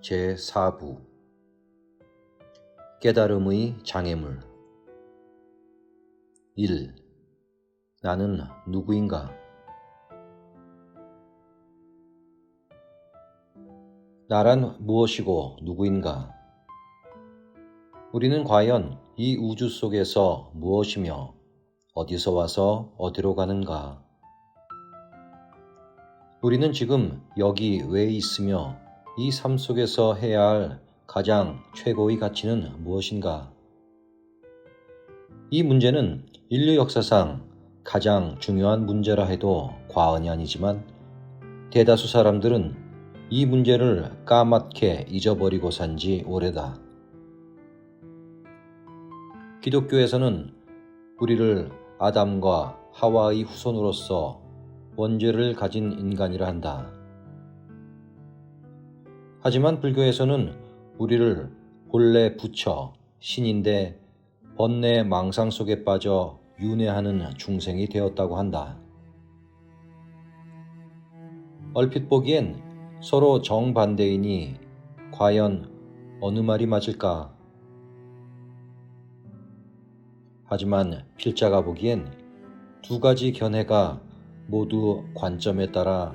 제4부 깨달음의 장애물 1. 나는 누구인가? 나란 무엇이고 누구인가? 우리는 과연 이 우주 속에서 무엇이며 어디서 와서 어디로 가는가? 우리는 지금 여기 왜 있으며 이 삶 속에서 해야 할 가장 최고의 가치는 무엇인가? 이 문제는 인류 역사상 가장 중요한 문제라 해도 과언이 아니지만 대다수 사람들은 이 문제를 까맣게 잊어버리고 산 지 오래다. 기독교에서는 우리를 아담과 하와의 후손으로서 원죄를 가진 인간이라 한다. 하지만 불교에서는 우리를 본래 부처, 신인데 번뇌 망상 속에 빠져 윤회하는 중생이 되었다고 한다. 얼핏 보기엔 서로 정반대이니 과연 어느 말이 맞을까? 하지만 필자가 보기엔 두 가지 견해가 모두 관점에 따라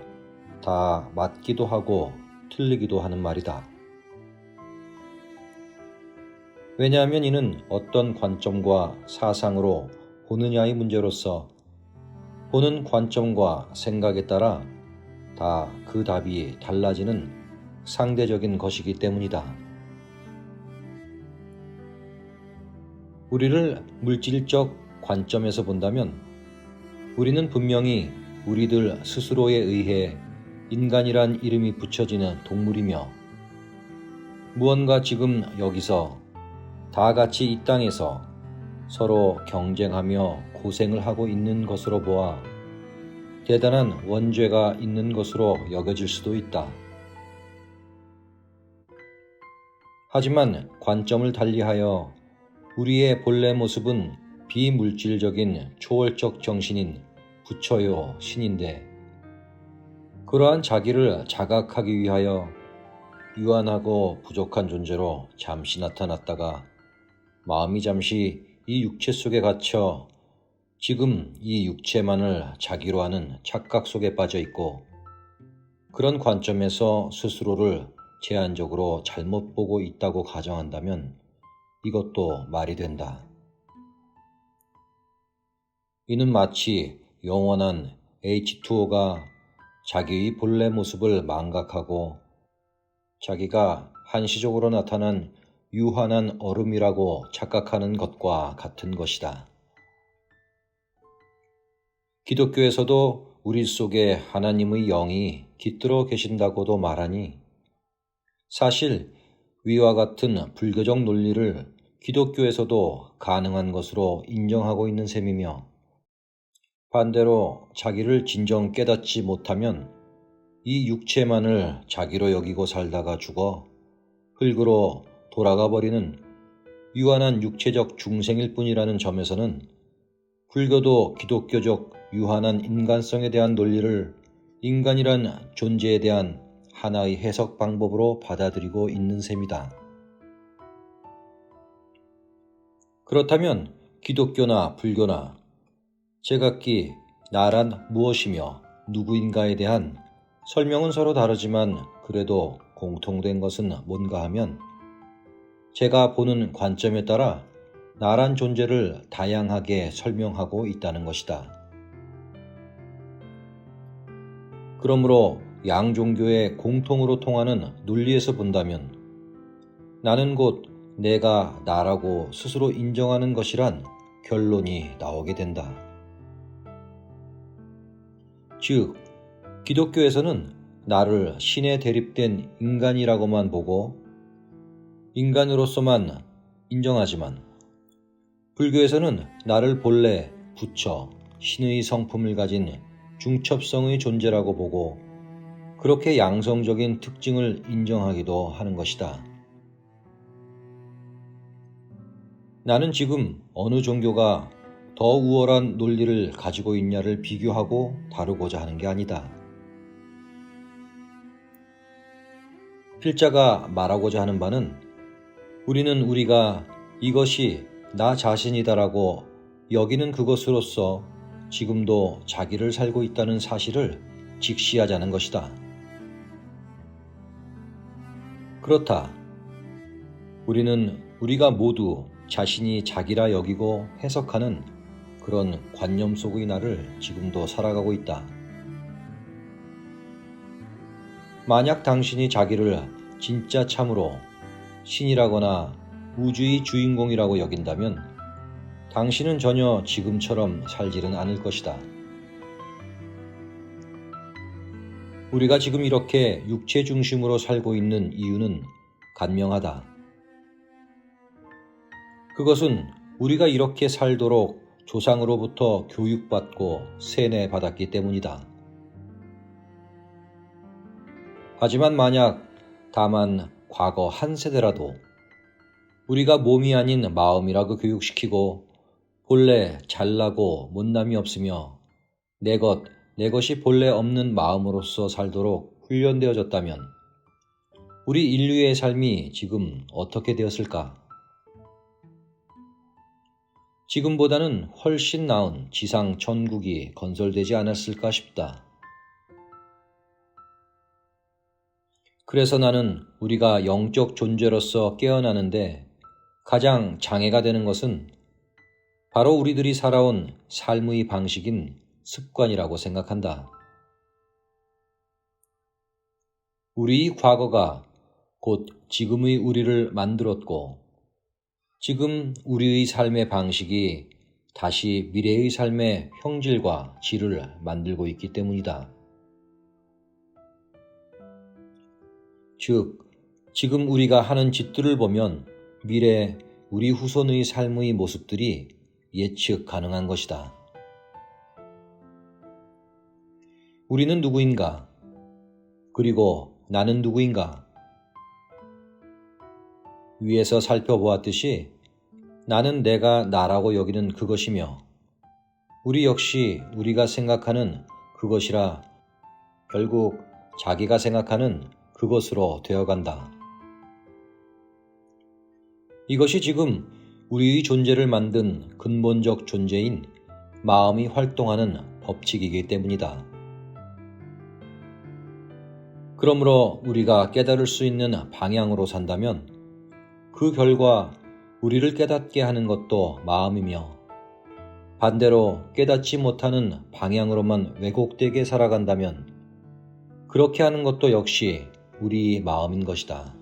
다 맞기도 하고 틀리기도 하는 말이다. 왜냐하면 이는 어떤 관점과 사상으로 보느냐의 문제로서 보는 관점과 생각에 따라 다 그 답이 달라지는 상대적인 것이기 때문이다. 우리를 물질적 관점에서 본다면 우리는 분명히 우리들 스스로에 의해 인간이란 이름이 붙여지는 동물이며 무언가 지금 여기서 다 같이 이 땅에서 서로 경쟁하며 고생을 하고 있는 것으로 보아 대단한 원죄가 있는 것으로 여겨질 수도 있다. 하지만 관점을 달리하여 우리의 본래 모습은 비물질적인 초월적 정신인 부처요 신인데 그러한 자기를 자각하기 위하여 유한하고 부족한 존재로 잠시 나타났다가 마음이 잠시 이 육체 속에 갇혀 지금 이 육체만을 자기로 하는 착각 속에 빠져 있고 그런 관점에서 스스로를 제한적으로 잘못 보고 있다고 가정한다면 이것도 말이 된다. 이는 마치 영원한 H2O가 자기의 본래 모습을 망각하고 자기가 한시적으로 나타난 유한한 얼음이라고 착각하는 것과 같은 것이다. 기독교에서도 우리 속에 하나님의 영이 깃들어 계신다고도 말하니 사실 위와 같은 불교적 논리를 기독교에서도 가능한 것으로 인정하고 있는 셈이며 반대로 자기를 진정 깨닫지 못하면 이 육체만을 자기로 여기고 살다가 죽어 흙으로 돌아가 버리는 유한한 육체적 중생일 뿐이라는 점에서는 불교도 기독교적 유한한 인간성에 대한 논리를 인간이란 존재에 대한 하나의 해석 방법으로 받아들이고 있는 셈이다. 그렇다면 기독교나 불교나 제각기 나란 무엇이며 누구인가에 대한 설명은 서로 다르지만 그래도 공통된 것은 뭔가 하면 제가 보는 관점에 따라 나란 존재를 다양하게 설명하고 있다는 것이다. 그러므로 양 종교의 공통으로 통하는 논리에서 본다면 나는 곧 내가 나라고 스스로 인정하는 것이란 결론이 나오게 된다. 즉, 기독교에서는 나를 신에 대립된 인간이라고만 보고 인간으로서만 인정하지만 불교에서는 나를 본래 부처, 신의 성품을 가진 중첩성의 존재라고 보고 그렇게 양성적인 특징을 인정하기도 하는 것이다. 나는 지금 어느 종교가 더 우월한 논리를 가지고 있냐를 비교하고 다루고자 하는 게 아니다. 필자가 말하고자 하는 바는 우리는 우리가 이것이 나 자신이다라고 여기는 그것으로서 지금도 자기를 살고 있다는 사실을 직시하자는 것이다. 그렇다. 우리는 우리가 모두 자신이 자기라 여기고 해석하는 그런 관념 속의 나를 지금도 살아가고 있다. 만약 당신이 자기를 진짜 참으로 신이라거나 우주의 주인공이라고 여긴다면 당신은 전혀 지금처럼 살지는 않을 것이다. 우리가 지금 이렇게 육체 중심으로 살고 있는 이유는 간명하다. 그것은 우리가 이렇게 살도록 조상으로부터 교육받고 세뇌받았기 때문이다. 하지만 만약 다만 과거 한 세대라도 우리가 몸이 아닌 마음이라고 교육시키고 본래 잘나고 못남이 없으며 내 것이 본래 없는 마음으로서 살도록 훈련되어졌다면 우리 인류의 삶이 지금 어떻게 되었을까? 지금보다는 훨씬 나은 지상 천국이 건설되지 않았을까 싶다. 그래서 나는 우리가 영적 존재로서 깨어나는데 가장 장애가 되는 것은 바로 우리들이 살아온 삶의 방식인 습관이라고 생각한다. 우리의 과거가 곧 지금의 우리를 만들었고 지금 우리의 삶의 방식이 다시 미래의 삶의 형질과 질을 만들고 있기 때문이다. 즉, 지금 우리가 하는 짓들을 보면 미래 우리 후손의 삶의 모습들이 예측 가능한 것이다. 우리는 누구인가? 그리고 나는 누구인가? 위에서 살펴보았듯이 나는 내가 나라고 여기는 그것이며 우리 역시 우리가 생각하는 그것이라 결국 자기가 생각하는 그것으로 되어간다. 이것이 지금 우리의 존재를 만든 근본적 존재인 마음이 활동하는 법칙이기 때문이다. 그러므로 우리가 깨달을 수 있는 방향으로 산다면 그 결과 우리를 깨닫게 하는 것도 마음이며 반대로 깨닫지 못하는 방향으로만 왜곡되게 살아간다면 그렇게 하는 것도 역시 우리 마음인 것이다.